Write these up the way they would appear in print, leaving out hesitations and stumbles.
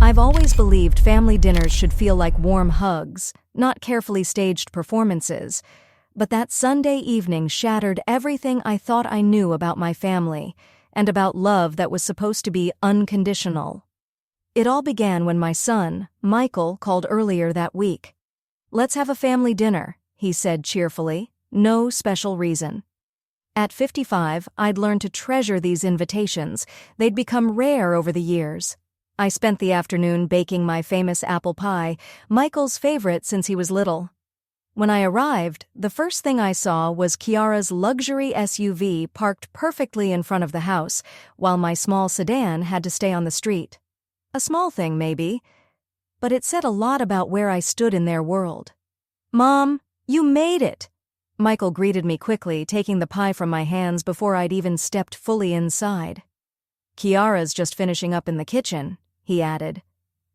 I've always believed family dinners should feel like warm hugs, not carefully staged performances. But that Sunday evening shattered everything I thought I knew about my family and about love that was supposed to be unconditional. It all began when my son, Michael, called earlier that week. "Let's have a family dinner," he said cheerfully. No special reason. At 55, I'd learned to treasure these invitations. They'd become rare over the years. I spent the afternoon baking my famous apple pie, Michael's favorite since he was little. When I arrived, the first thing I saw was Kiara's luxury SUV parked perfectly in front of the house, while my small sedan had to stay on the street. A small thing, maybe, but it said a lot about where I stood in their world. "Mom, you made it!" Michael greeted me quickly, taking the pie from my hands before I'd even stepped fully inside. "Kiara's just finishing up in the kitchen," he added.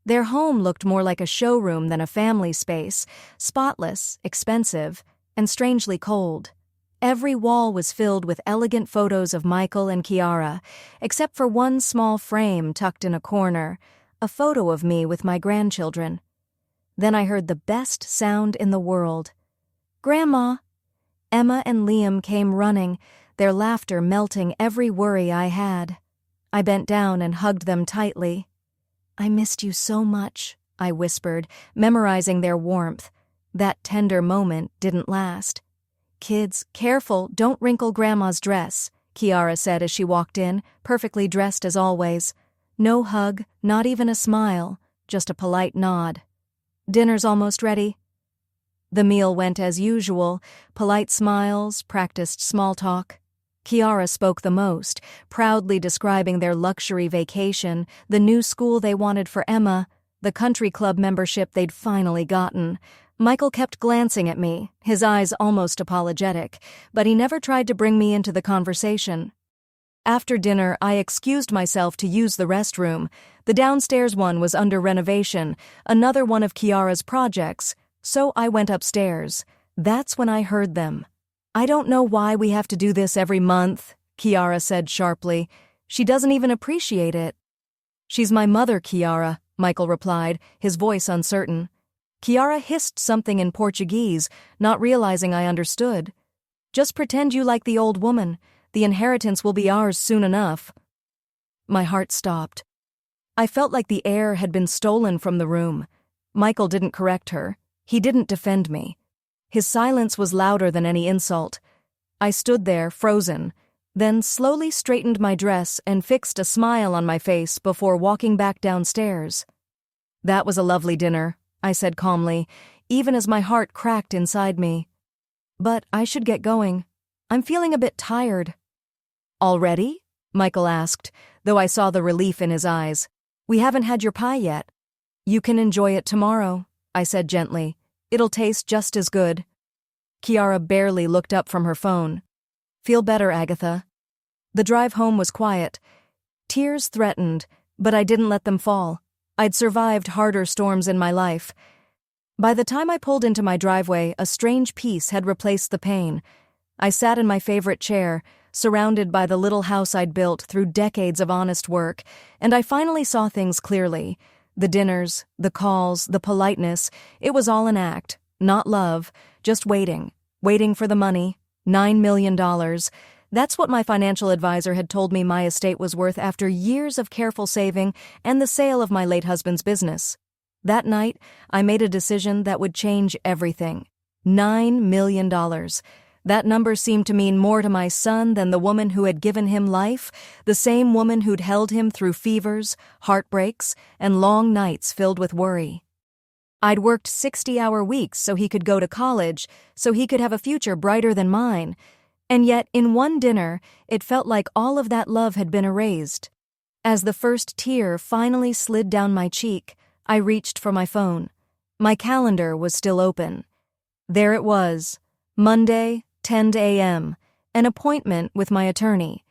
Their home looked more like a showroom than a family space, spotless, expensive, and strangely cold. Every wall was filled with elegant photos of Michael and Kiara, except for one small frame tucked in a corner, a photo of me with my grandchildren. Then I heard the best sound in the world. "Grandma!" Emma and Liam came running, their laughter melting every worry I had. I bent down and hugged them tightly. "I missed you so much," I whispered, memorizing their warmth. That tender moment didn't last. "Kids, careful, don't wrinkle Grandma's dress," Kiara said as she walked in, perfectly dressed as always. No hug, not even a smile, just a polite nod. "Dinner's almost ready." The meal went as usual, polite smiles, practiced small talk. Kiara spoke the most, proudly describing their luxury vacation, the new school they wanted for Emma, the country club membership they'd finally gotten. Michael kept glancing at me, his eyes almost apologetic, but he never tried to bring me into the conversation. After dinner, I excused myself to use the restroom. The downstairs one was under renovation, another one of Kiara's projects, so I went upstairs. That's when I heard them. "I don't know why we have to do this every month," Kiara said sharply. "She doesn't even appreciate it." "She's my mother, Kiara," Michael replied, his voice uncertain. Kiara hissed something in Portuguese, not realizing I understood. "Just pretend you like the old woman. The inheritance will be ours soon enough." My heart stopped. I felt like the air had been stolen from the room. Michael didn't correct her. He didn't defend me. His silence was louder than any insult. I stood there, frozen, then slowly straightened my dress and fixed a smile on my face before walking back downstairs. "That was a lovely dinner," I said calmly, even as my heart cracked inside me. "But I should get going. I'm feeling a bit tired." "Already?" Michael asked, though I saw the relief in his eyes. "We haven't had your pie yet." "You can enjoy it tomorrow," I said gently. "It'll taste just as good." Kiara barely looked up from her phone. "Feel better, Agatha." The drive home was quiet. Tears threatened, but I didn't let them fall. I'd survived harder storms in my life. By the time I pulled into my driveway, a strange peace had replaced the pain. I sat in my favorite chair, surrounded by the little house I'd built through decades of honest work, and I finally saw things clearly. The dinners, the calls, the politeness, it was all an act, not love, just waiting for the money, $9 million. That's what my financial advisor had told me my estate was worth after years of careful saving and the sale of my late husband's business. That night, I made a decision that would change everything. $9 million. That number seemed to mean more to my son than the woman who had given him life, the same woman who'd held him through fevers, heartbreaks, and long nights filled with worry. I'd worked 60-hour weeks so he could go to college, so he could have a future brighter than mine. And yet, in one dinner, it felt like all of that love had been erased. As the first tear finally slid down my cheek, I reached for my phone. My calendar was still open. There it was, Monday, 10 a.m., an appointment with my attorney.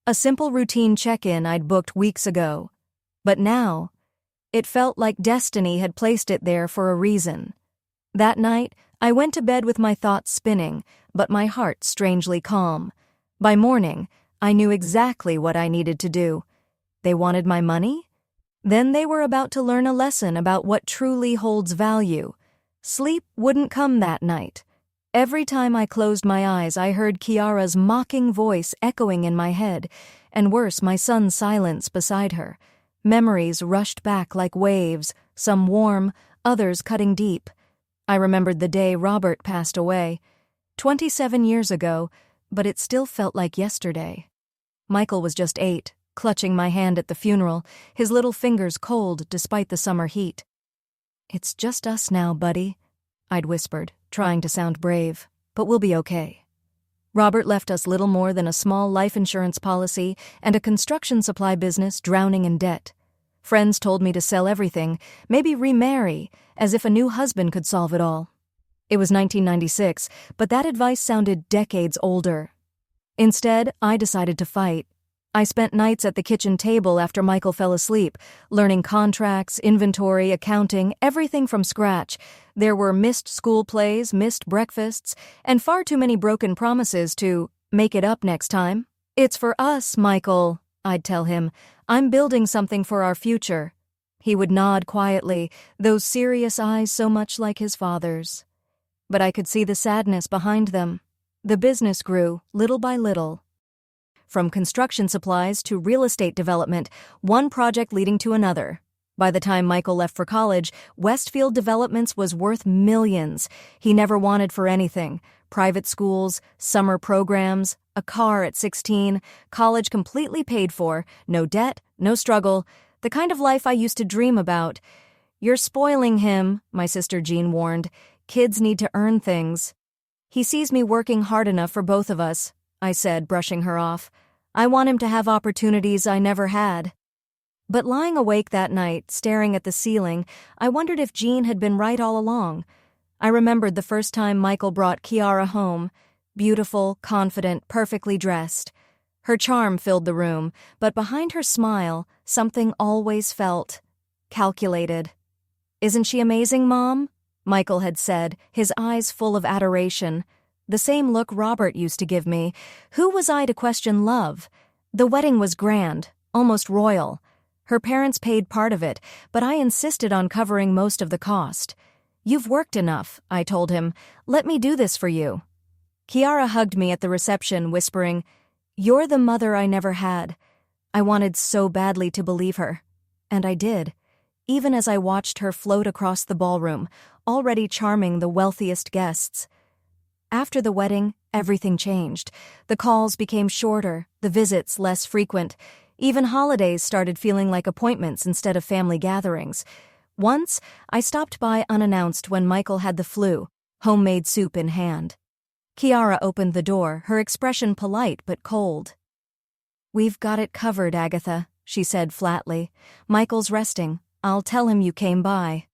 A simple routine check-in I'd booked weeks ago. But now, it felt like destiny had placed it there for a reason. That night, I went to bed with my thoughts spinning, but my heart strangely calm. By morning, I knew exactly what I needed to do. They wanted my money? Then they were about to learn a lesson about what truly holds value. Sleep wouldn't come that night. Every time I closed my eyes, I heard Kiara's mocking voice echoing in my head, and worse, my son's silence beside her. Memories rushed back like waves, some warm, others cutting deep. I remembered the day Robert passed away. 27 years ago, but it still felt like yesterday. Michael was just 8, clutching my hand at the funeral, his little fingers cold despite the summer heat. "It's just us now, buddy," I'd whispered, trying to sound brave, "but we'll be okay." Robert left us little more than a small life insurance policy and a construction supply business drowning in debt. Friends told me to sell everything, maybe remarry, as if a new husband could solve it all. It was 1996, but that advice sounded decades older. Instead, I decided to fight. I spent nights at the kitchen table after Michael fell asleep, learning contracts, inventory, accounting, everything from scratch. There were missed school plays, missed breakfasts, and far too many broken promises to make it up next time. "It's for us, Michael," I'd tell him. "I'm building something for our future." He would nod quietly, those serious eyes so much like his father's. But I could see the sadness behind them. The business grew, little by little. From construction supplies to real estate development, one project leading to another. By the time Michael left for college, Westfield Developments was worth millions. He never wanted for anything. Private schools, summer programs, a car at 16, college completely paid for, no debt, no struggle, the kind of life I used to dream about. "You're spoiling him," my sister Jean warned. "Kids need to earn things." "He sees me working hard enough for both of us," I said, brushing her off. "I want him to have opportunities I never had." But lying awake that night, staring at the ceiling, I wondered if Jean had been right all along. I remembered the first time Michael brought Kiara home, beautiful, confident, perfectly dressed. Her charm filled the room, but behind her smile, something always felt calculated. "Isn't she amazing, Mom?" Michael had said, his eyes full of adoration. The same look Robert used to give me. Who was I to question love? The wedding was grand, almost royal. Her parents paid part of it, but I insisted on covering most of the cost. "You've worked enough," I told him. "Let me do this for you." Kiara hugged me at the reception, whispering, "You're the mother I never had." I wanted so badly to believe her. And I did, even as I watched her float across the ballroom, already charming the wealthiest guests. After the wedding, everything changed. The calls became shorter, the visits less frequent. Even holidays started feeling like appointments instead of family gatherings. Once, I stopped by unannounced when Michael had the flu, homemade soup in hand. Kiara opened the door, her expression polite but cold. "We've got it covered, Agatha," she said flatly. "Michael's resting. I'll tell him you came by."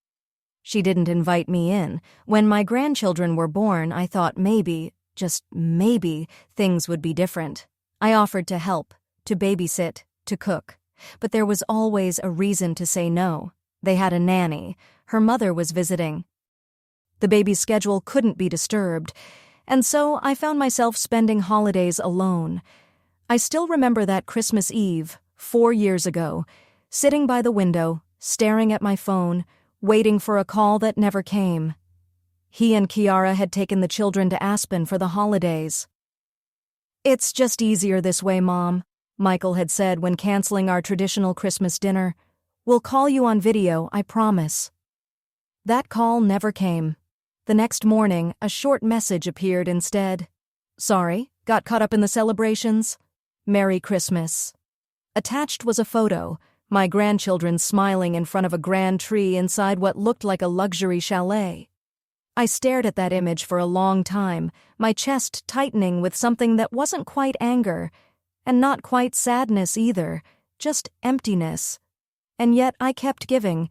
She didn't invite me in. When my grandchildren were born, I thought maybe, just maybe, things would be different. I offered to help, to babysit, to cook. But there was always a reason to say no. They had a nanny. Her mother was visiting. The baby's schedule couldn't be disturbed, and so I found myself spending holidays alone. I still remember that Christmas Eve, 4 years ago, sitting by the window, staring at my phone, waiting for a call that never came. He and Kiara had taken the children to Aspen for the holidays. "It's just easier this way, Mom," Michael had said when canceling our traditional Christmas dinner. "We'll call you on video, I promise." That call never came. The next morning, a short message appeared instead. "Sorry, got caught up in the celebrations. Merry Christmas." Attached was a photo, my grandchildren smiling in front of a grand tree inside what looked like a luxury chalet. I stared at that image for a long time, my chest tightening with something that wasn't quite anger, and not quite sadness either, just emptiness. And yet I kept giving.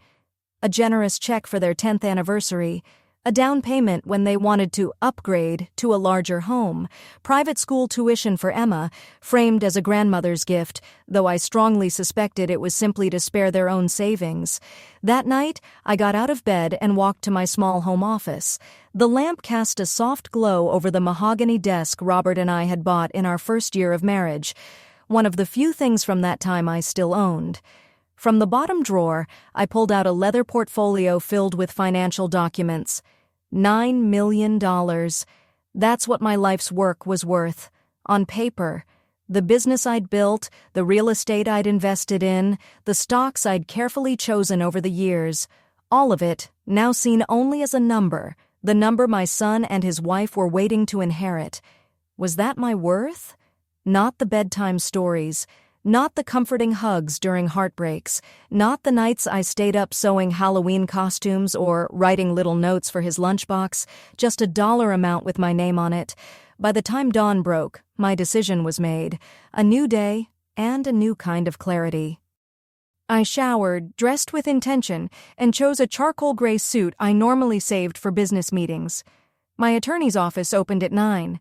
A generous check for their 10th anniversary, a down payment when they wanted to upgrade to a larger home, private school tuition for Emma, framed as a grandmother's gift, though I strongly suspected it was simply to spare their own savings. That night, I got out of bed and walked to my small home office. The lamp cast a soft glow over the mahogany desk Robert and I had bought in our first year of marriage, one of the few things from that time I still owned. From the bottom drawer, I pulled out a leather portfolio filled with financial documents. $9 million. That's what my life's work was worth. On paper. The business I'd built, the real estate I'd invested in, the stocks I'd carefully chosen over the years. All of it, now seen only as a number, the number my son and his wife were waiting to inherit. Was that my worth? Not the bedtime stories. Not the comforting hugs during heartbreaks, not the nights I stayed up sewing Halloween costumes or writing little notes for his lunchbox, just a dollar amount with my name on it. By the time dawn broke, my decision was made. A new day and a new kind of clarity. I showered, dressed with intention, and chose a charcoal gray suit I normally saved for business meetings. My attorney's office opened at 9.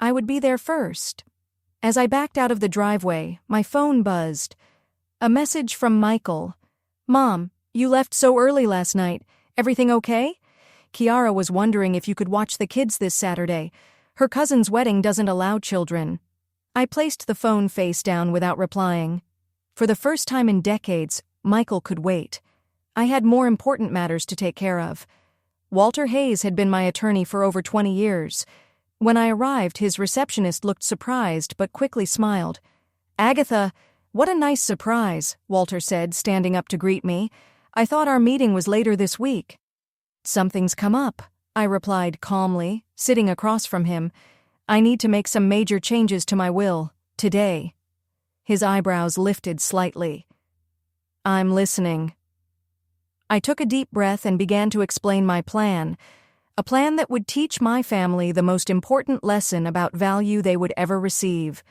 I would be there first. As I backed out of the driveway, my phone buzzed. A message from Michael. "Mom, you left so early last night. Everything okay? Kiara was wondering if you could watch the kids this Saturday. Her cousin's wedding doesn't allow children." I placed the phone face down without replying. For the first time in decades, Michael could wait. I had more important matters to take care of. Walter Hayes had been my attorney for over 20 years. When I arrived, his receptionist looked surprised but quickly smiled. "Agatha, what a nice surprise," Walter said, standing up to greet me. "I thought our meeting was later this week." "Something's come up," I replied calmly, sitting across from him. "I need to make some major changes to my will, today." His eyebrows lifted slightly. "I'm listening." I took a deep breath and began to explain my plan. A plan that would teach my family the most important lesson about value they would ever receive.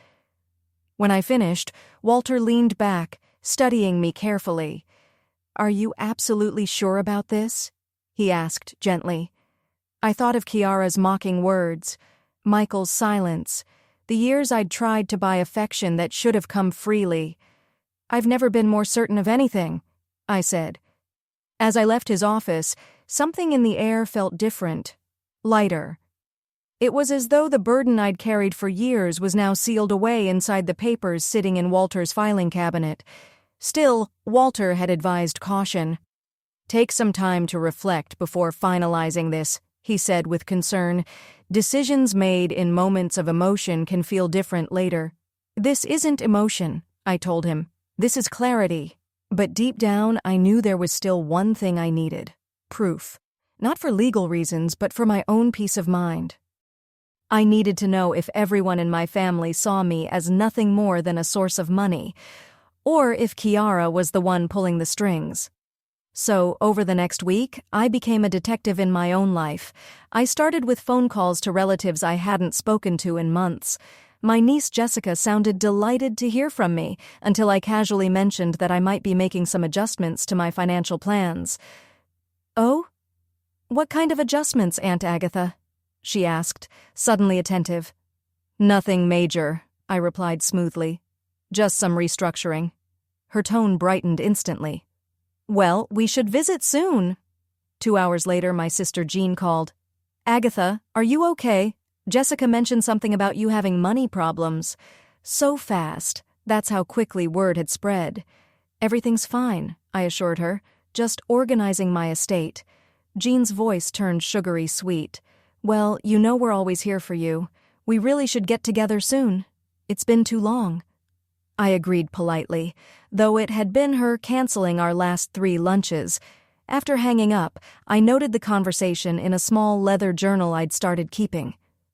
When I finished, Walter leaned back, studying me carefully. "Are you absolutely sure about this?" he asked gently. I thought of Kiara's mocking words, Michael's silence, the years I'd tried to buy affection that should have come freely. "I've never been more certain of anything," I said. As I left his office, something in the air felt different, lighter. It was as though the burden I'd carried for years was now sealed away inside the papers sitting in Walter's filing cabinet. Still, Walter had advised caution. "Take some time to reflect before finalizing this," he said with concern. "Decisions made in moments of emotion can feel different later." "This isn't emotion," I told him. "This is clarity." But deep down, I knew there was still one thing I needed. Proof. Not for legal reasons, but for my own peace of mind. I needed to know if everyone in my family saw me as nothing more than a source of money, or if Kiara was the one pulling the strings. So, over the next week, I became a detective in my own life. I started with phone calls to relatives I hadn't spoken to in months. My niece Jessica sounded delighted to hear from me until I casually mentioned that I might be making some adjustments to my financial plans. "Oh? What kind of adjustments, Aunt Agatha?" she asked, suddenly attentive. "Nothing major," I replied smoothly. "Just some restructuring." Her tone brightened instantly. "Well, we should visit soon." 2 hours later, my sister Jean called. "Agatha, are you okay? Jessica mentioned something about you having money problems." So fast. That's how quickly word had spread. "Everything's fine," I assured her. "Just organizing my estate." Jean's voice turned sugary sweet. "Well, you know we're always here for you. We really should get together soon. It's been too long." I agreed politely, though it had been her canceling our last 3 lunches. After hanging up, I noted the conversation in a small leather journal I'd started keeping.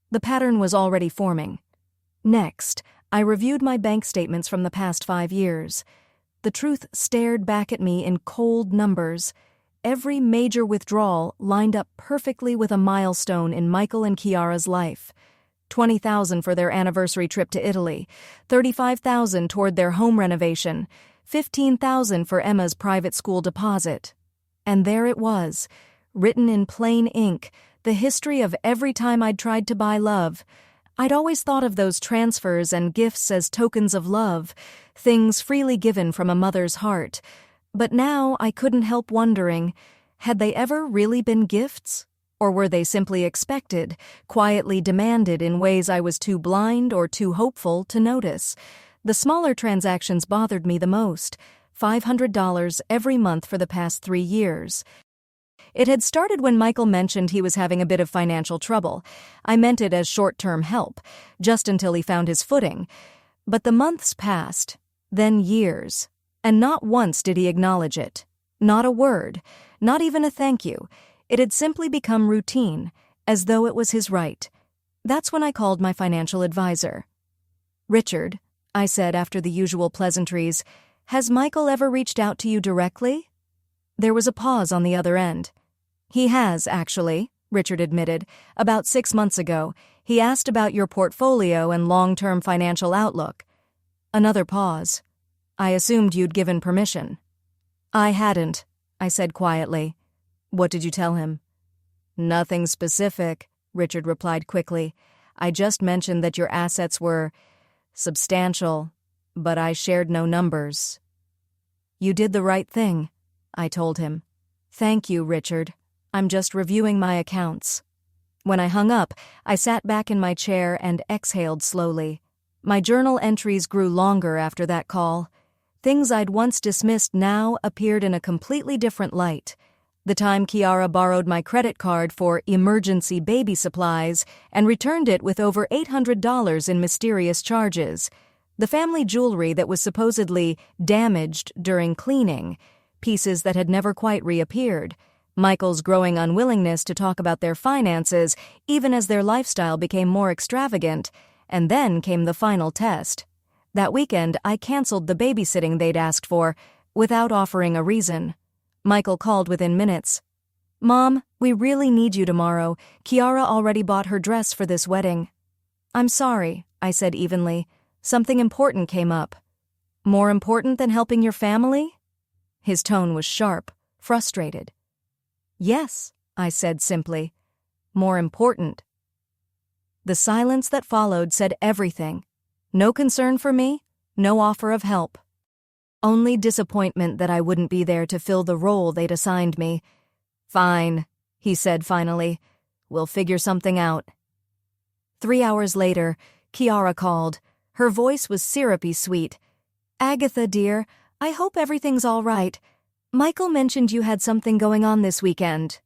The pattern was already forming. Next, I reviewed my bank statements from the past 5 years. The truth stared back at me in cold numbers. Every major withdrawal lined up perfectly with a milestone in Michael and Kiara's life. $20,000 for their anniversary trip to Italy, $35,000 toward their home renovation, $15,000 for Emma's private school deposit. And there it was, written in plain ink, the history of every time I'd tried to buy love. I'd always thought of those transfers and gifts as tokens of love, things freely given from a mother's heart. But now I couldn't help wondering, had they ever really been gifts? Or were they simply expected, quietly demanded in ways I was too blind or too hopeful to notice? The smaller transactions bothered me the most. $500 every month for the past 3 years. It had started when Michael mentioned he was having a bit of financial trouble. I meant it as short-term help, just until he found his footing. But the months passed, then years, and not once did he acknowledge it. Not a word, not even a thank you. It had simply become routine, as though it was his right. That's when I called my financial advisor. "Richard," I said after the usual pleasantries, "has Michael ever reached out to you directly?" There was a pause on the other end. "He has, actually," Richard admitted. "About 6 months ago, he asked about your portfolio and long-term financial outlook." Another pause. "I assumed you'd given permission." "I hadn't," I said quietly. "What did you tell him?" "Nothing specific," Richard replied quickly. "I just mentioned that your assets were substantial, but I shared no numbers." "You did the right thing," I told him. "Thank you, Richard. I'm just reviewing my accounts." When I hung up, I sat back in my chair and exhaled slowly. My journal entries grew longer after that call. Things I'd once dismissed now appeared in a completely different light. The time Kiara borrowed my credit card for emergency baby supplies and returned it with over $800 in mysterious charges. The family jewelry that was supposedly damaged during cleaning, pieces that had never quite reappeared. Michael's growing unwillingness to talk about their finances, even as their lifestyle became more extravagant. And then came the final test. That weekend, I canceled the babysitting they'd asked for, without offering a reason. Michael called within minutes. "Mom, we really need you tomorrow. Kiara already bought her dress for this wedding." "I'm sorry," I said evenly. "Something important came up." "More important than helping your family?" His tone was sharp, frustrated. "Yes," I said simply. "More important." The silence that followed said everything. No concern for me, no offer of help. Only disappointment that I wouldn't be there to fill the role they'd assigned me. "Fine," he said finally. "We'll figure something out." 3 hours later, Kiara called. Her voice was syrupy sweet. "Agatha, dear, I hope everything's all right. Michael mentioned you had something going on this weekend."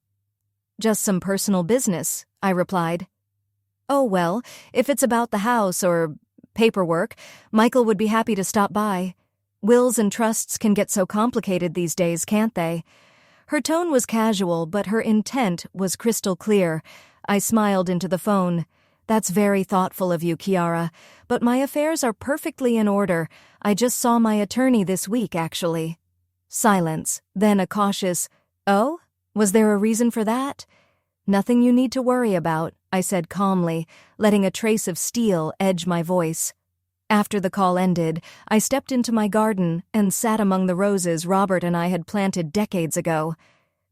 "Just some personal business," I replied. "Oh, well, if it's about the house or paperwork, Michael would be happy to stop by. Wills and trusts can get so complicated these days, can't they?" Her tone was casual, but her intent was crystal clear. I smiled into the phone. "That's very thoughtful of you, Kiara, but my affairs are perfectly in order. I just saw my attorney this week, actually." Silence, then a cautious, "Oh? Was there a reason for that?" "Nothing you need to worry about," I said calmly, letting a trace of steel edge my voice. After the call ended, I stepped into my garden and sat among the roses Robert and I had planted decades ago.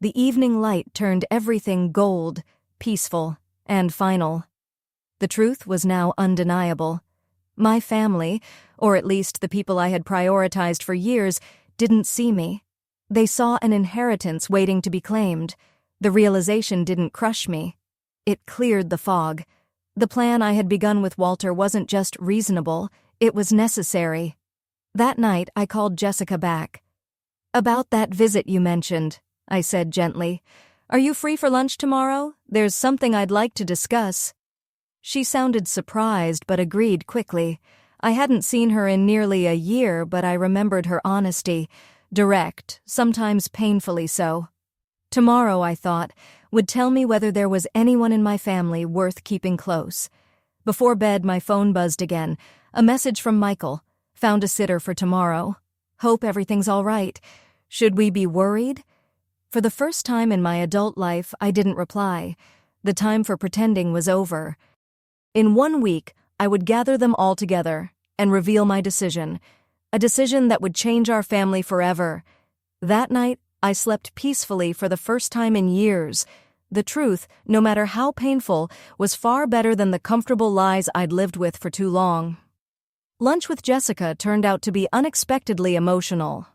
The evening light turned everything gold, peaceful, and final. The truth was now undeniable. My family, or at least the people I had prioritized for years, didn't see me. They saw an inheritance waiting to be claimed. The realization didn't crush me. It cleared the fog. The plan I had begun with Walter wasn't just reasonable, it was necessary. That night, I called Jessica back. "About that visit you mentioned," I said gently. "Are you free for lunch tomorrow? There's something I'd like to discuss." She sounded surprised but agreed quickly. I hadn't seen her in nearly a year, but I remembered her honesty. Direct, sometimes painfully so. Tomorrow, I thought, would tell me whether there was anyone in my family worth keeping close. Before bed, my phone buzzed again. A message from Michael. "Found a sitter for tomorrow. Hope everything's all right. Should we be worried?" For the first time in my adult life, I didn't reply. The time for pretending was over. In 1 week, I would gather them all together and reveal my decision. A decision that would change our family forever. That night, I slept peacefully for the first time in years. The truth, no matter how painful, was far better than the comfortable lies I'd lived with for too long. Lunch with Jessica turned out to be unexpectedly emotional.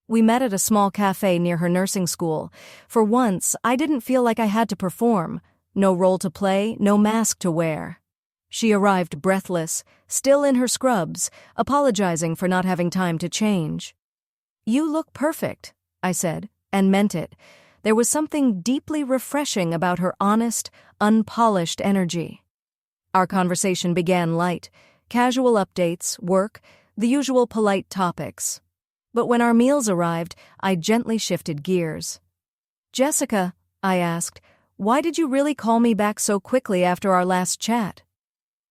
We met at a small cafe near her nursing school. For once, I didn't feel like I had to perform. No role to play, no mask to wear. She arrived breathless, still in her scrubs, apologizing for not having time to change. "You look perfect," I said, and meant it. There was something deeply refreshing about her honest, unpolished energy. Our conversation began light, casual updates, work, the usual polite topics. But when our meals arrived, I gently shifted gears. "Jessica," I asked, "why did you really call me back so quickly after our last chat?"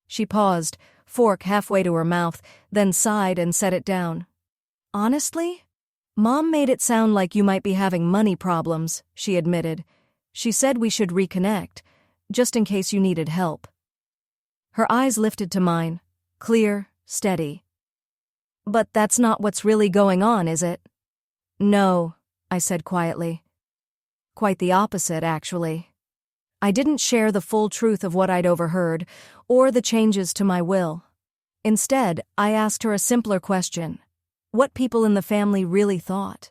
She paused, fork halfway to her mouth, then sighed and set it down. "Honestly? Mom made it sound like you might be having money problems," she admitted. "She said we should reconnect, just in case you needed help." Her eyes lifted to mine, clear, steady. "But that's not what's really going on, is it?" "No," I said quietly. "Quite the opposite, actually." I didn't share the full truth of what I'd overheard, or the changes to my will. Instead, I asked her a simpler question: what people in the family really thought.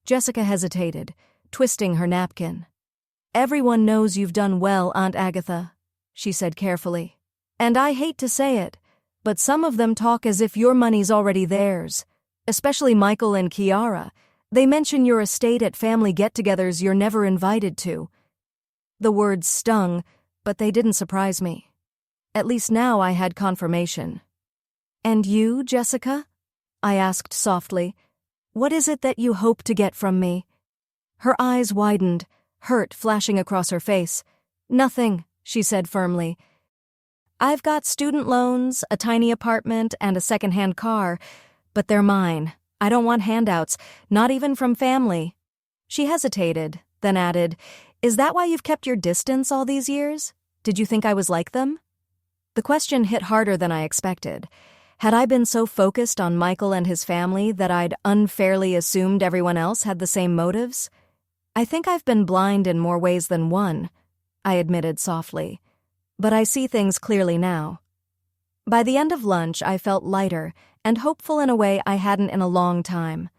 Jessica hesitated, twisting her napkin. "Everyone knows you've done well, Aunt Agatha," she said carefully. "And I hate to say it, but some of them talk as if your money's already theirs, especially Michael and Kiara. They mention your estate at family get-togethers you're never invited to." The words stung, but they didn't surprise me. At least now I had confirmation. "And you, Jessica?" I asked softly. "What is it that you hope to get from me?" Her eyes widened, hurt flashing across her face. "Nothing," she said firmly. "I've got student loans, a tiny apartment, and a second-hand car, but they're mine. I don't want handouts, not even from family." She hesitated, then added, "Is that why you've kept your distance all these years? Did you think I was like them?" The question hit harder than I expected. Had I been so focused on Michael and his family that I'd unfairly assumed everyone else had the same motives? "I think I've been blind in more ways than one," I admitted softly. "But I see things clearly now." By the end of lunch, I felt lighter and hopeful in a way I hadn't in a long time.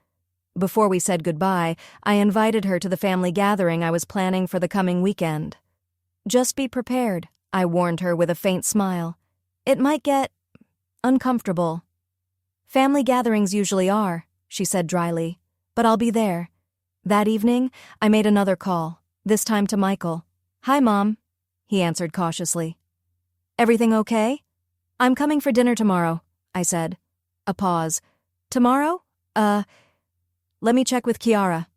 Before we said goodbye, I invited her to the family gathering I was planning for the coming weekend. "Just be prepared," I warned her with a faint smile. "It might get uncomfortable." "Family gatherings usually are," she said dryly, "but I'll be there." That evening, I made another call, this time to Michael. "Hi, Mom," he answered cautiously. "Everything okay?" "I'm coming for dinner tomorrow," I said. A pause. "Tomorrow? Let me check with Kiara."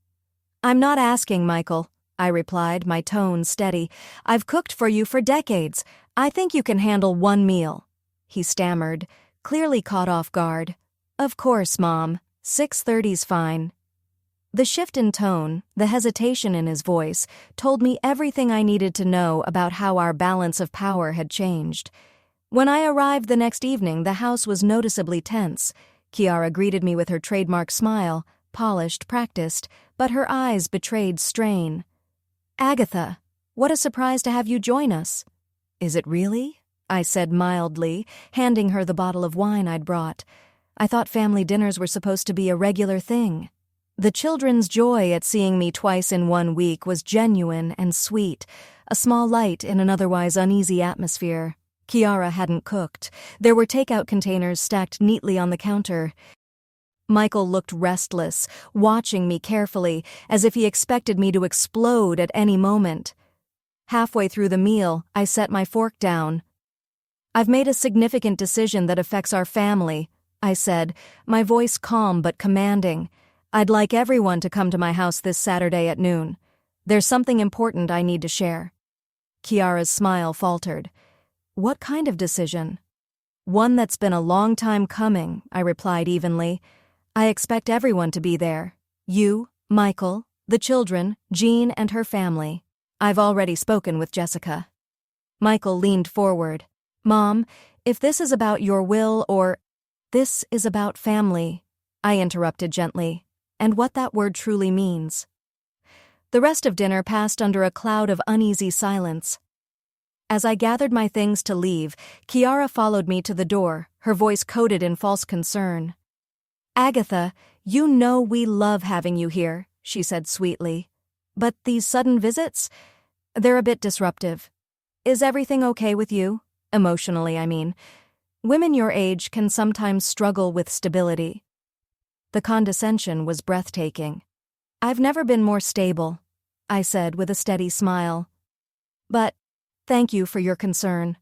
"I'm not asking, Michael," I replied, my tone steady. "I've cooked for you for decades. I think you can handle one meal." He stammered, clearly caught off guard. "Of course, Mom. 6:30's fine." The shift in tone, the hesitation in his voice, told me everything I needed to know about how our balance of power had changed. When I arrived the next evening, the house was noticeably tense. Kiara greeted me with her trademark smile, polished, practiced, but her eyes betrayed strain. "Agatha, what a surprise to have you join us." "Is it really?" I said mildly, handing her the bottle of wine I'd brought. I thought family dinners were supposed to be a regular thing. The children's joy at seeing me twice in 1 week was genuine and sweet, a small light in an otherwise uneasy atmosphere. Kiara hadn't cooked. There were takeout containers stacked neatly on the counter. Michael looked restless, watching me carefully, as if he expected me to explode at any moment. Halfway through the meal, I set my fork down. "I've made a significant decision that affects our family," I said, my voice calm but commanding. "I'd like everyone to come to my house this Saturday at noon. There's something important I need to share." Kiara's smile faltered. "What kind of decision?" "One that's been a long time coming," I replied evenly. "I expect everyone to be there. You, Michael, the children, Jean and her family. I've already spoken with Jessica." Michael leaned forward. "Mom, if this is about your will or—" "This is about family," I interrupted gently, and what that word truly means. The rest of dinner passed under a cloud of uneasy silence. As I gathered my things to leave, Kiara followed me to the door, her voice coated in false concern. "Agatha, you know we love having you here," she said sweetly. "But these sudden visits? They're a bit disruptive. Is everything okay with you? Emotionally, I mean. Women your age can sometimes struggle with stability." The condescension was breathtaking. "I've never been more stable," I said with a steady smile. "But thank you for your concern."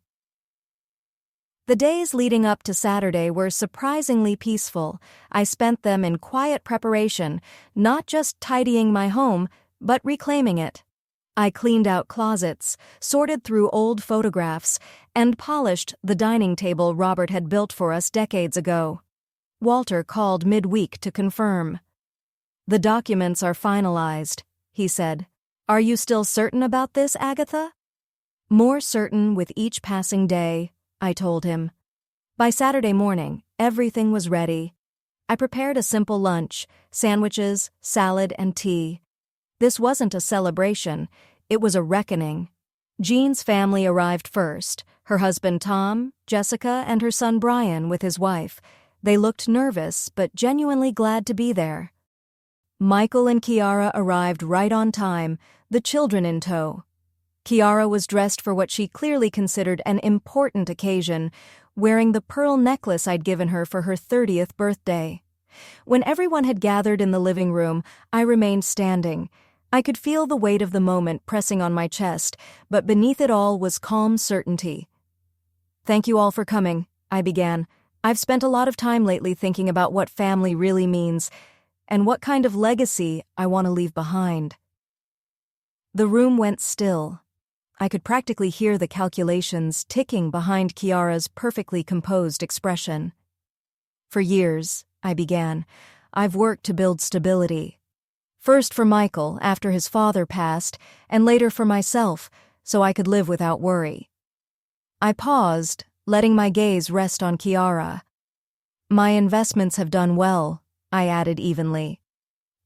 The days leading up to Saturday were surprisingly peaceful. I spent them in quiet preparation, not just tidying my home, but reclaiming it. I cleaned out closets, sorted through old photographs, and polished the dining table Robert had built for us decades ago. Walter called midweek to confirm. "The documents are finalized," he said. "Are you still certain about this, Agatha?" "More certain with each passing day," I told him. By Saturday morning, everything was ready. I prepared a simple lunch, sandwiches, salad, and tea. This wasn't a celebration, it was a reckoning. Jean's family arrived first, her husband Tom, Jessica, and her son Brian with his wife. They looked nervous, but genuinely glad to be there. Michael and Kiara arrived right on time, the children in tow. Kiara was dressed for what she clearly considered an important occasion, wearing the pearl necklace I'd given her for her 30th birthday. When everyone had gathered in the living room, I remained standing. I could feel the weight of the moment pressing on my chest, but beneath it all was calm certainty. "Thank you all for coming," I began. "I've spent a lot of time lately thinking about what family really means, and what kind of legacy I want to leave behind." The room went still. I could practically hear the calculations ticking behind Kiara's perfectly composed expression. "For years," I began, "I've worked to build stability. First for Michael after his father passed, and later for myself, so I could live without worry." I paused, letting my gaze rest on Kiara. "My investments have done well," I added evenly.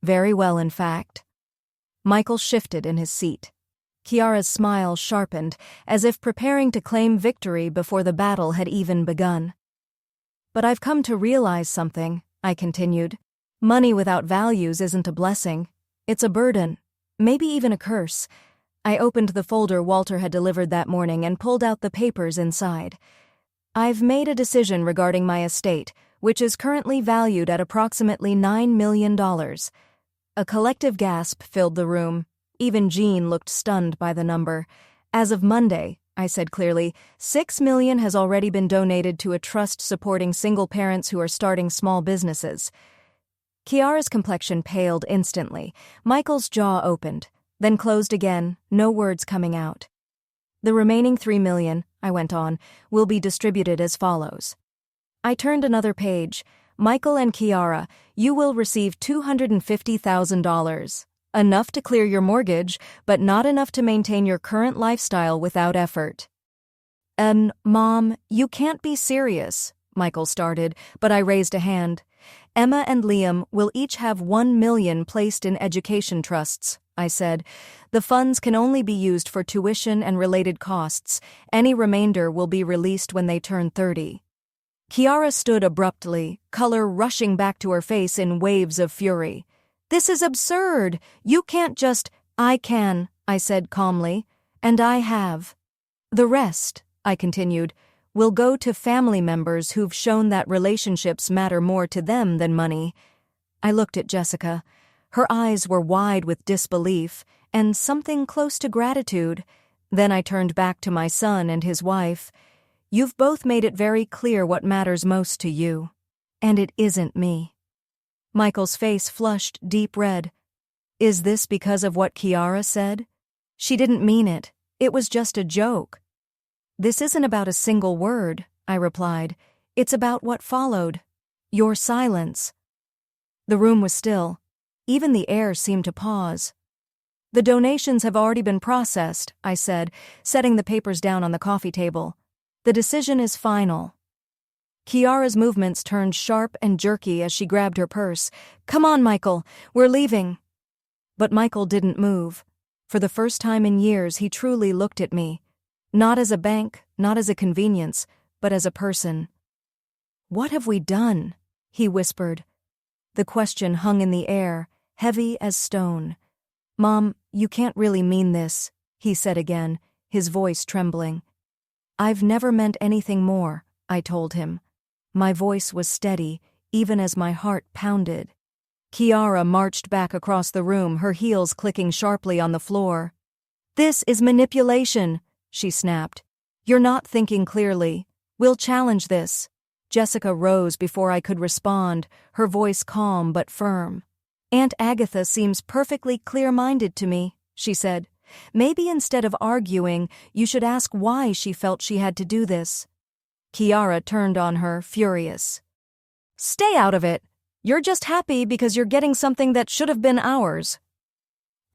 "Very well, in fact." Michael shifted in his seat. Kiara's smile sharpened, as if preparing to claim victory before the battle had even begun. "But I've come to realize something," I continued. "Money without values isn't a blessing. It's a burden, maybe even a curse." I opened the folder Walter had delivered that morning and pulled out the papers inside. "I've made a decision regarding my estate, which is currently valued at approximately $9 million. A collective gasp filled the room. Even Jean looked stunned by the number. "As of Monday," I said clearly, $6 million has already been donated to a trust supporting single parents who are starting small businesses." Kiara's complexion paled instantly. Michael's jaw opened, then closed again, no words coming out. "The remaining $3 million," I went on, "will be distributed as follows." I turned another page. "Michael and Kiara, you will receive $250,000. Enough to clear your mortgage, but not enough to maintain your current lifestyle without effort." Mom, you can't be serious," Michael started, but I raised a hand. "Emma and Liam will each have $1 million placed in education trusts," I said. "The funds can only be used for tuition and related costs. Any remainder will be released when they turn 30. Kiara stood abruptly, color rushing back to her face in waves of fury. "This is absurd! You can't just—" "I can," I said calmly, "and I have. The rest," I continued, "will go to family members who've shown that relationships matter more to them than money." I looked at Jessica. Her eyes were wide with disbelief and something close to gratitude. Then I turned back to my son and his wife. "You've both made it very clear what matters most to you. And it isn't me." Michael's face flushed deep red. "Is this because of what Kiara said? She didn't mean it. It was just a joke." "This isn't about a single word," I replied. "It's about what followed. Your silence." The room was still. Even the air seemed to pause. "The donations have already been processed," I said, setting the papers down on the coffee table. "The decision is final." Kiara's movements turned sharp and jerky as she grabbed her purse. "Come on, Michael, we're leaving." But Michael didn't move. For the first time in years, he truly looked at me. Not as a bank, not as a convenience, but as a person. "What have we done?" he whispered. The question hung in the air, heavy as stone. "Mom, you can't really mean this," he said again, his voice trembling. "I've never meant anything more," I told him. My voice was steady, even as my heart pounded. Kiara marched back across the room, her heels clicking sharply on the floor. "This is manipulation," she snapped. "You're not thinking clearly. We'll challenge this." Jessica rose before I could respond, her voice calm but firm. "Aunt Agatha seems perfectly clear-minded to me," she said. "Maybe instead of arguing, you should ask why she felt she had to do this." Kiara turned on her, furious. "Stay out of it. You're just happy because you're getting something that should have been ours."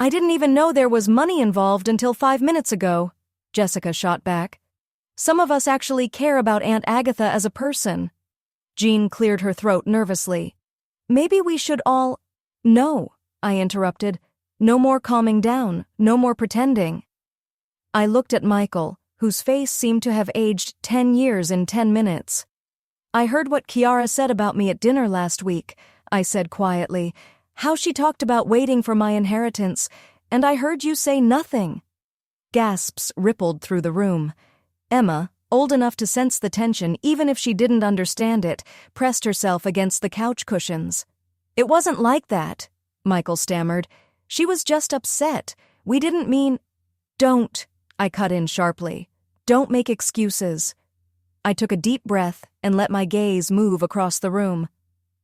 "I didn't even know there was money involved until 5 minutes ago," Jessica shot back. "Some of us actually care about Aunt Agatha as a person." Jean cleared her throat nervously. "Maybe we should all—" "No," I interrupted. "No more calming down, no more pretending." I looked at Michael, whose face seemed to have aged 10 years in 10 minutes. "I heard what Kiara said about me at dinner last week," I said quietly. "How she talked about waiting for my inheritance, and I heard you say nothing." Gasps rippled through the room. Emma, old enough to sense the tension even if she didn't understand it, pressed herself against the couch cushions. "It wasn't like that," Michael stammered. "She was just upset. We didn't mean—" "Don't," I cut in sharply. "Don't make excuses." I took a deep breath and let my gaze move across the room.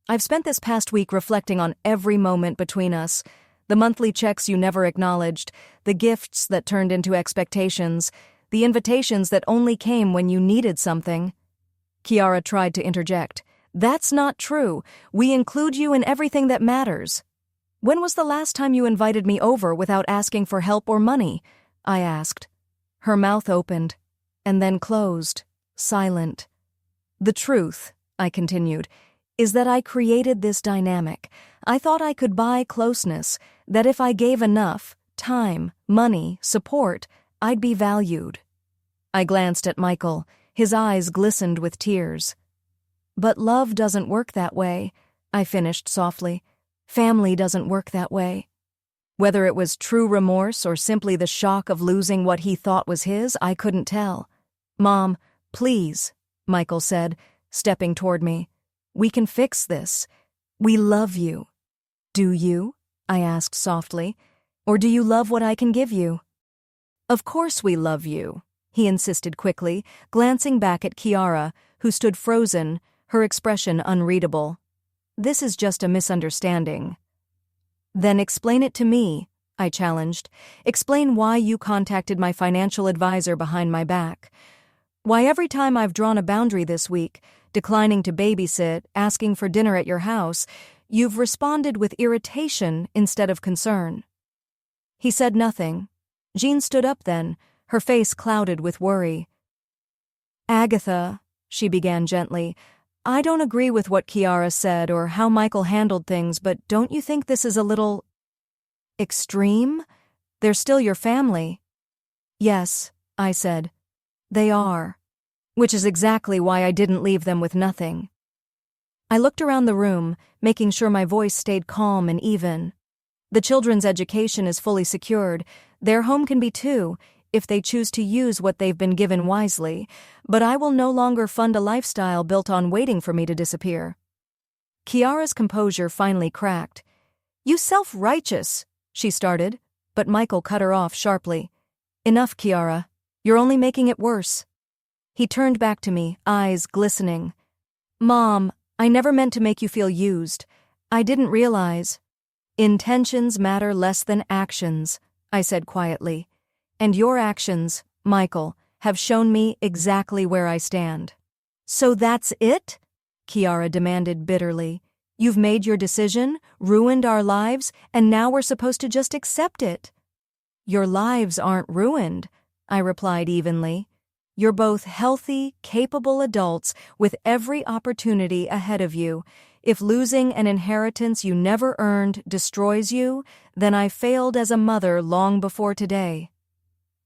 I've spent this past week reflecting on every moment between us. The monthly checks you never acknowledged, the gifts that turned into expectations, the invitations that only came when you needed something. Kiara tried to interject. "That's not true. We include you in everything that matters." "When was the last time you invited me over without asking for help or money?" I asked. Her mouth opened, and then closed, silent. "The truth," I continued, "is that I created this dynamic. I thought I could buy closeness, that if I gave enough, time, money, support, I'd be valued." I glanced at Michael. His eyes glistened with tears. "But love doesn't work that way," I finished softly. "Family doesn't work that way." Whether it was true remorse or simply the shock of losing what he thought was his, I couldn't tell. "Mom, please," Michael said, stepping toward me. "We can fix this. We love you." "Do you?" I asked softly. "Or do you love what I can give you?" "Of course we love you," he insisted quickly, glancing back at Kiara, who stood frozen, her expression unreadable. "This is just a misunderstanding." "Then explain it to me," I challenged. "Explain why you contacted my financial advisor behind my back. Why every time I've drawn a boundary this week, declining to babysit, asking for dinner at your house, you've responded with irritation instead of concern." He said nothing. Jean stood up then, her face clouded with worry. "Agatha," she began gently, "I don't agree with what Kiara said or how Michael handled things, but don't you think this is a little extreme? They're still your family." "Yes," I said. "They are." Which is exactly why I didn't leave them with nothing. I looked around the room, making sure my voice stayed calm and even. The children's education is fully secured. Their home can be too, if they choose to use what they've been given wisely, but I will no longer fund a lifestyle built on waiting for me to disappear. Kiara's composure finally cracked. "You self-righteous," she started, but Michael cut her off sharply. "Enough, Kiara. You're only making it worse." He turned back to me, eyes glistening. "Mom, I never meant to make you feel used. I didn't realize." "Intentions matter less than actions," I said quietly. "And your actions, Michael, have shown me exactly where I stand." "So that's it?" Kiara demanded bitterly. "You've made your decision, ruined our lives, and now we're supposed to just accept it." "Your lives aren't ruined," I replied evenly. "You're both healthy, capable adults with every opportunity ahead of you. If losing an inheritance you never earned destroys you, then I failed as a mother long before today."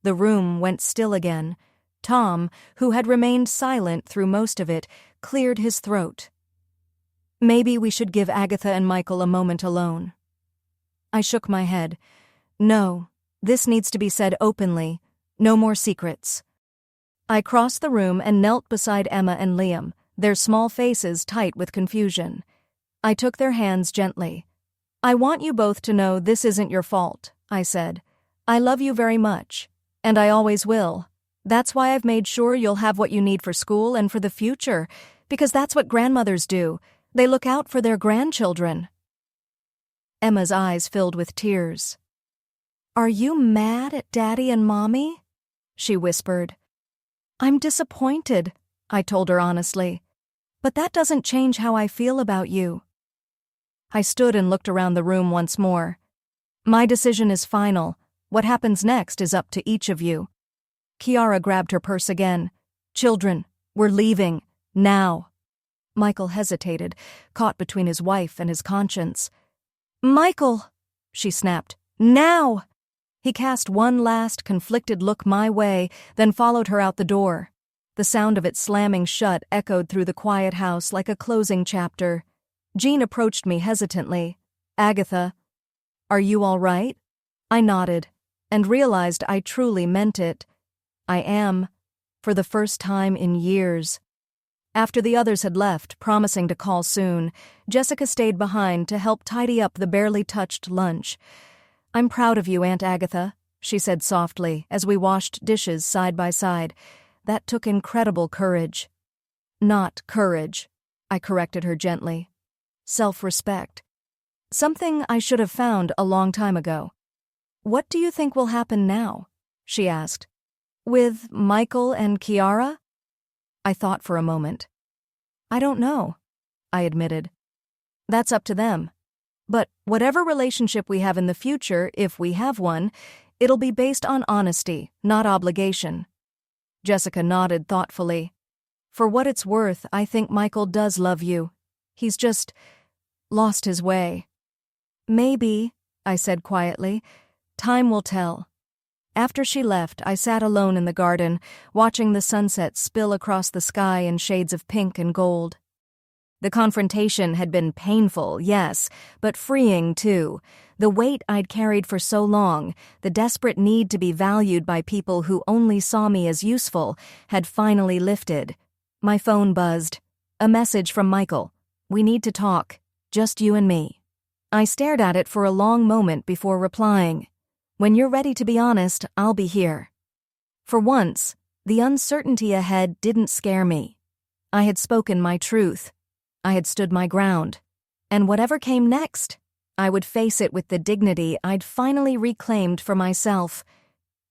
The room went still again. Tom, who had remained silent through most of it, cleared his throat. "Maybe we should give Agatha and Michael a moment alone." I shook my head. "No, this needs to be said openly. No more secrets." I crossed the room and knelt beside Emma and Liam, their small faces tight with confusion. I took their hands gently. "I want you both to know this isn't your fault," I said. "I love you very much, and I always will. That's why I've made sure you'll have what you need for school and for the future, because that's what grandmothers do. They look out for their grandchildren." Emma's eyes filled with tears. "Are you mad at Daddy and Mommy?" she whispered. "I'm disappointed," I told her honestly. "But that doesn't change how I feel about you." I stood and looked around the room once more. "My decision is final. What happens next is up to each of you." Kiara grabbed her purse again. "Children, we're leaving. Now." Michael hesitated, caught between his wife and his conscience. "Michael!" she snapped. "Now!" He cast one last conflicted look my way, then followed her out the door. The sound of it slamming shut echoed through the quiet house like a closing chapter. Jean approached me hesitantly. "Agatha, are you all right?" I nodded, and realized I truly meant it. I am, for the first time in years. After the others had left, promising to call soon, Jessica stayed behind to help tidy up the barely touched lunch. "I'm proud of you, Aunt Agatha," she said softly as we washed dishes side by side. "That took incredible courage." "Not courage," I corrected her gently. "Self-respect. Something I should have found a long time ago." "What do you think will happen now?" she asked. "With Michael and Kiara?" I thought for a moment. "I don't know," I admitted. "That's up to them. But whatever relationship we have in the future, if we have one, it'll be based on honesty, not obligation." Jessica nodded thoughtfully. "For what it's worth, I think Michael does love you. He's just lost his way." "Maybe," I said quietly. "Time will tell." After she left, I sat alone in the garden, watching the sunset spill across the sky in shades of pink and gold. The confrontation had been painful, yes, but freeing too. The weight I'd carried for so long, the desperate need to be valued by people who only saw me as useful, had finally lifted. My phone buzzed. A message from Michael. "We need to talk. Just you and me." I stared at it for a long moment before replying. "When you're ready to be honest, I'll be here." For once, the uncertainty ahead didn't scare me. I had spoken my truth. I had stood my ground. And whatever came next, I would face it with the dignity I'd finally reclaimed for myself.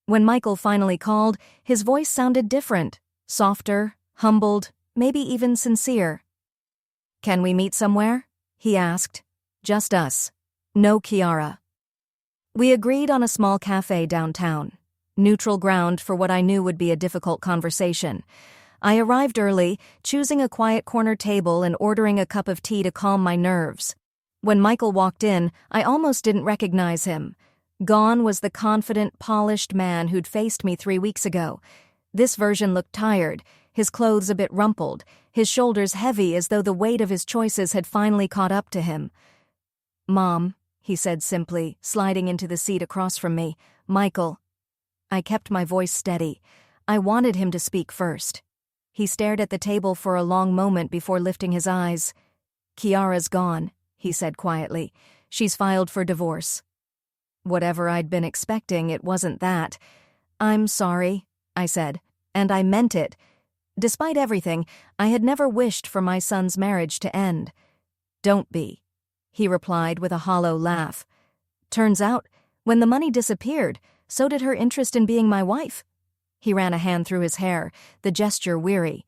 When Michael finally called, his voice sounded different, softer, humbled, maybe even sincere. "Can we meet somewhere?" he asked. "Just us. No Kiara." We agreed on a small cafe downtown, neutral ground for what I knew would be a difficult conversation. I arrived early, choosing a quiet corner table and ordering a cup of tea to calm my nerves. When Michael walked in, I almost didn't recognize him. Gone was the confident, polished man who'd faced me 3 weeks ago. This version looked tired, his clothes a bit rumpled, his shoulders heavy as though the weight of his choices had finally caught up to him. "Mom," he said simply, sliding into the seat across from me. "Michael." I kept my voice steady. I wanted him to speak first. He stared at the table for a long moment before lifting his eyes. "Kiara's gone," he said quietly. "She's filed for divorce." Whatever I'd been expecting, it wasn't that. "I'm sorry," I said, and I meant it. Despite everything, I had never wished for my son's marriage to end. "Don't be," he replied with a hollow laugh. "Turns out, when the money disappeared, so did her interest in being my wife." He ran a hand through his hair, the gesture weary.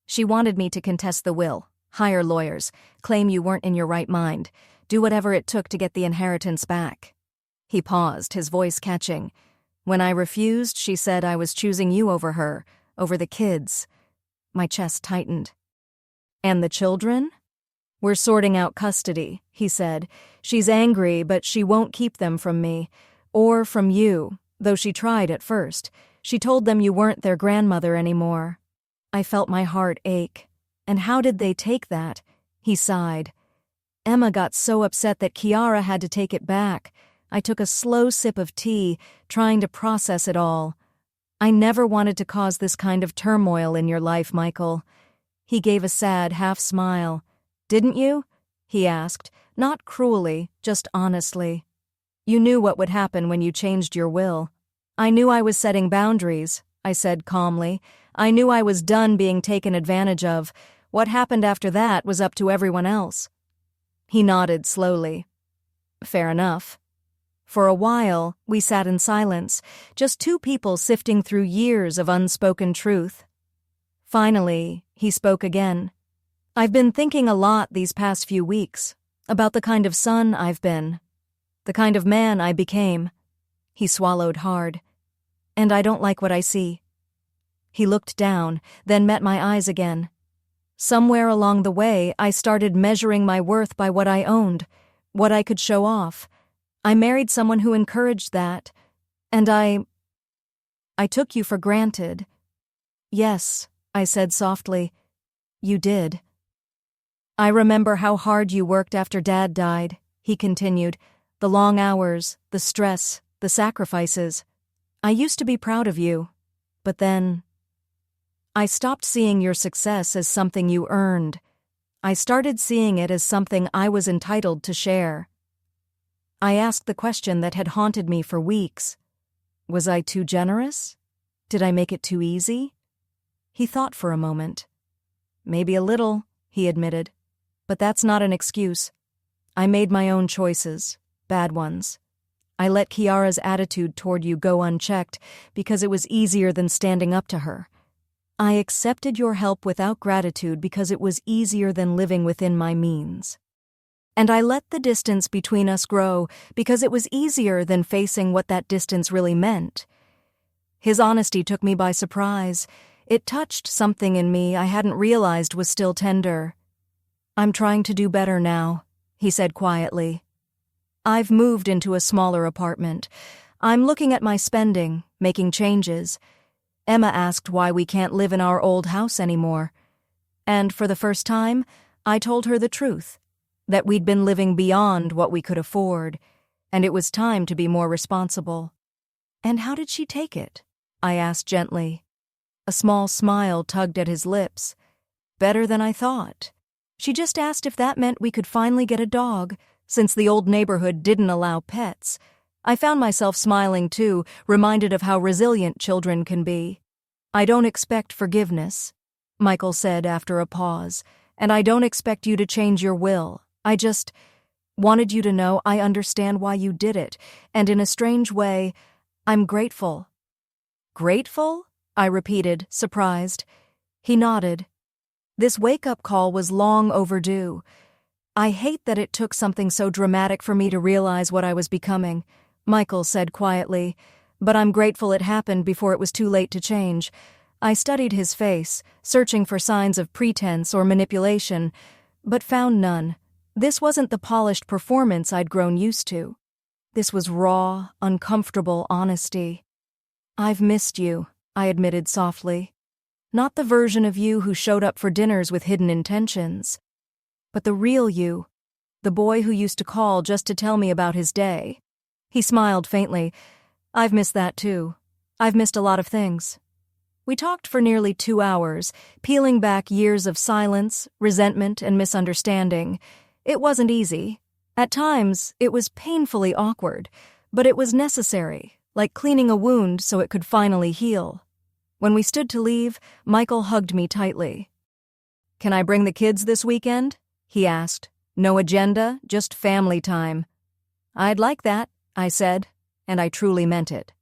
"She wanted me to contest the will, hire lawyers, claim you weren't in your right mind, do whatever it took to get the inheritance back." He paused, his voice catching. "When I refused, she said I was choosing you over her, over the kids." My chest tightened. "And the children?" "We're sorting out custody," he said. "She's angry, but she won't keep them from me. Or from you, though she tried at first. She told them you weren't their grandmother anymore." I felt my heart ache. And how did they take that? He sighed. "Emma got so upset that Kiara had to take it back." I took a slow sip of tea, trying to process it all. "I never wanted to cause this kind of turmoil in your life, Michael." He gave a sad half-smile. "Didn't you? he asked, not cruelly, just honestly. You knew what would happen when you changed your will. I knew I was setting boundaries, I said calmly. I knew I was done being taken advantage of. What happened after that was up to everyone else. He nodded slowly. Fair enough. For a while, we sat in silence, just two people sifting through years of unspoken truth. Finally, he spoke again. I've been thinking a lot these past few weeks about the kind of son I've been, the kind of man I became. He swallowed hard. And I don't like what I see. He looked down, then met my eyes again. Somewhere along the way, I started measuring my worth by what I owned, what I could show off. I married someone who encouraged that, and I took you for granted. Yes, I said softly, you did. I remember how hard you worked after Dad died, he continued, the long hours, the stress, the sacrifices. I used to be proud of you, but then I stopped seeing your success as something you earned. I started seeing it as something I was entitled to share. I asked the question that had haunted me for weeks. Was I too generous? Did I make it too easy? He thought for a moment. Maybe a little, he admitted. But that's not an excuse. I made my own choices, bad ones. I let Kiara's attitude toward you go unchecked because it was easier than standing up to her. I accepted your help without gratitude because it was easier than living within my means. And I let the distance between us grow because it was easier than facing what that distance really meant. His honesty took me by surprise. It touched something in me I hadn't realized was still tender. I'm trying to do better now, he said quietly. I've moved into a smaller apartment. I'm looking at my spending, making changes. Emma asked why we can't live in our old house anymore. And for the first time, I told her the truth, that we'd been living beyond what we could afford, and it was time to be more responsible. And how did she take it? I asked gently. A small smile tugged at his lips. Better than I thought. She just asked if that meant we could finally get a dog, since the old neighborhood didn't allow pets. I found myself smiling too, reminded of how resilient children can be. I don't expect forgiveness, Michael said after a pause, and I don't expect you to change your will. I just wanted you to know I understand why you did it, and in a strange way, I'm grateful. Grateful? I repeated, surprised. He nodded. This wake-up call was long overdue. I hate that it took something so dramatic for me to realize what I was becoming, Michael said quietly, but I'm grateful it happened before it was too late to change. I studied his face, searching for signs of pretense or manipulation, but found none. This wasn't the polished performance I'd grown used to. This was raw, uncomfortable honesty. I've missed you, I admitted softly. Not the version of you who showed up for dinners with hidden intentions, but the real you, the boy who used to call just to tell me about his day. He smiled faintly. I've missed that too. I've missed a lot of things. We talked for nearly 2 hours, peeling back years of silence, resentment, and misunderstanding. It wasn't easy. At times, it was painfully awkward, but it was necessary, like cleaning a wound so it could finally heal. When we stood to leave, Michael hugged me tightly. Can I bring the kids this weekend? He asked. No agenda, just family time. I'd like that, I said, and I truly meant it.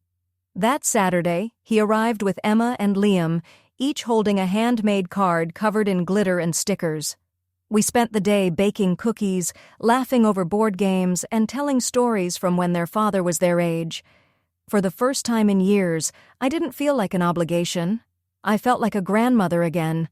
That Saturday, he arrived with Emma and Liam, each holding a handmade card covered in glitter and stickers. We spent the day baking cookies, laughing over board games, and telling stories from when their father was their age. For the first time in years, I didn't feel like an obligation. I felt like a grandmother again.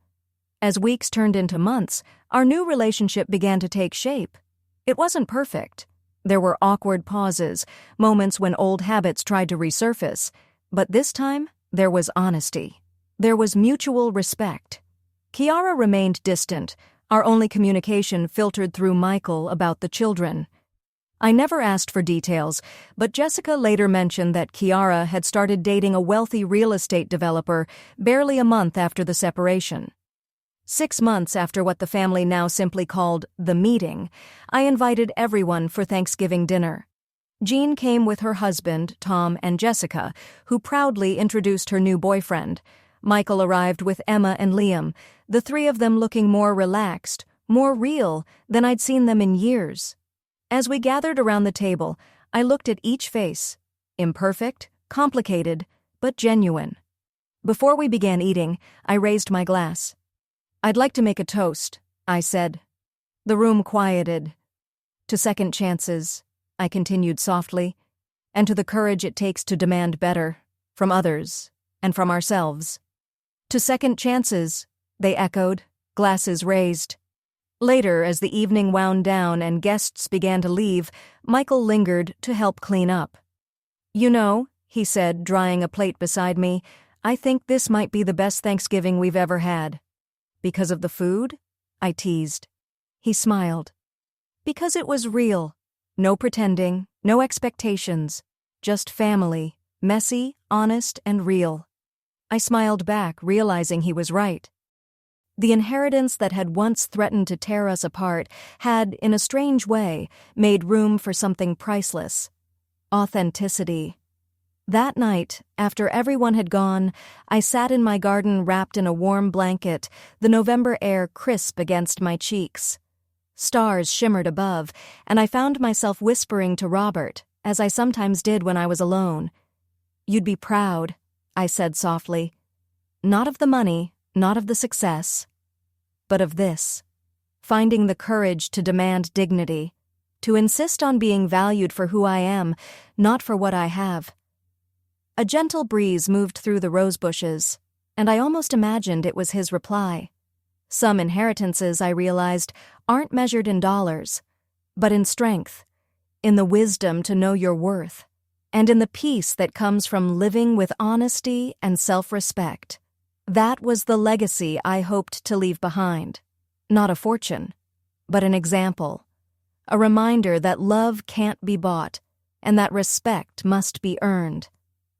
As weeks turned into months, our new relationship began to take shape. It wasn't perfect. There were awkward pauses, moments when old habits tried to resurface. But this time, there was honesty. There was mutual respect. Kiara remained distant, our only communication filtered through Michael about the children. I never asked for details, but Jessica later mentioned that Kiara had started dating a wealthy real estate developer barely a month after the separation. 6 months after what the family now simply called the meeting, I invited everyone for Thanksgiving dinner. Jean came with her husband, Tom, and Jessica, who proudly introduced her new boyfriend. Michael arrived with Emma and Liam, the three of them looking more relaxed, more real than I'd seen them in years. As we gathered around the table, I looked at each face, imperfect, complicated, but genuine. Before we began eating, I raised my glass. "I'd like to make a toast," I said. The room quieted. "To second chances," I continued softly, "and to the courage it takes to demand better, from others, and from ourselves." "To second chances," they echoed, glasses raised. Later, as the evening wound down and guests began to leave, Michael lingered to help clean up. "You know," he said, drying a plate beside me, "I think this might be the best Thanksgiving we've ever had." "Because of the food?" I teased. He smiled. "Because it was real. No pretending, no expectations. Just family, messy, honest, and real." I smiled back, realizing he was right. The inheritance that had once threatened to tear us apart had, in a strange way, made room for something priceless. Authenticity. That night, after everyone had gone, I sat in my garden wrapped in a warm blanket, the November air crisp against my cheeks. Stars shimmered above, and I found myself whispering to Robert, as I sometimes did when I was alone. "You'd be proud," I said softly. "Not of the money, not of the success, but of this. Finding the courage to demand dignity, to insist on being valued for who I am, not for what I have." A gentle breeze moved through the rose bushes, and I almost imagined it was his reply. Some inheritances, I realized, aren't measured in dollars, but in strength, in the wisdom to know your worth, and in the peace that comes from living with honesty and self-respect. That was the legacy I hoped to leave behind. Not a fortune, but an example. A reminder that love can't be bought, and that respect must be earned.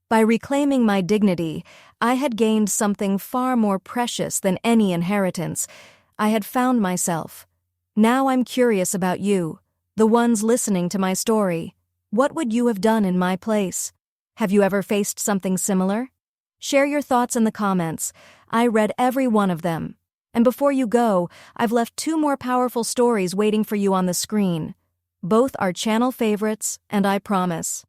By reclaiming my dignity, I had gained something far more precious than any inheritance. I had found myself. Now I'm curious about you, the ones listening to my story. What would you have done in my place? Have you ever faced something similar? Share your thoughts in the comments. I read every one of them. And before you go, I've left 2 more powerful stories waiting for you on the screen. Both are channel favorites, and I promise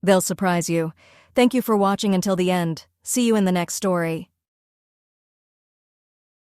they'll surprise you. Thank you for watching until the end. See you in the next story.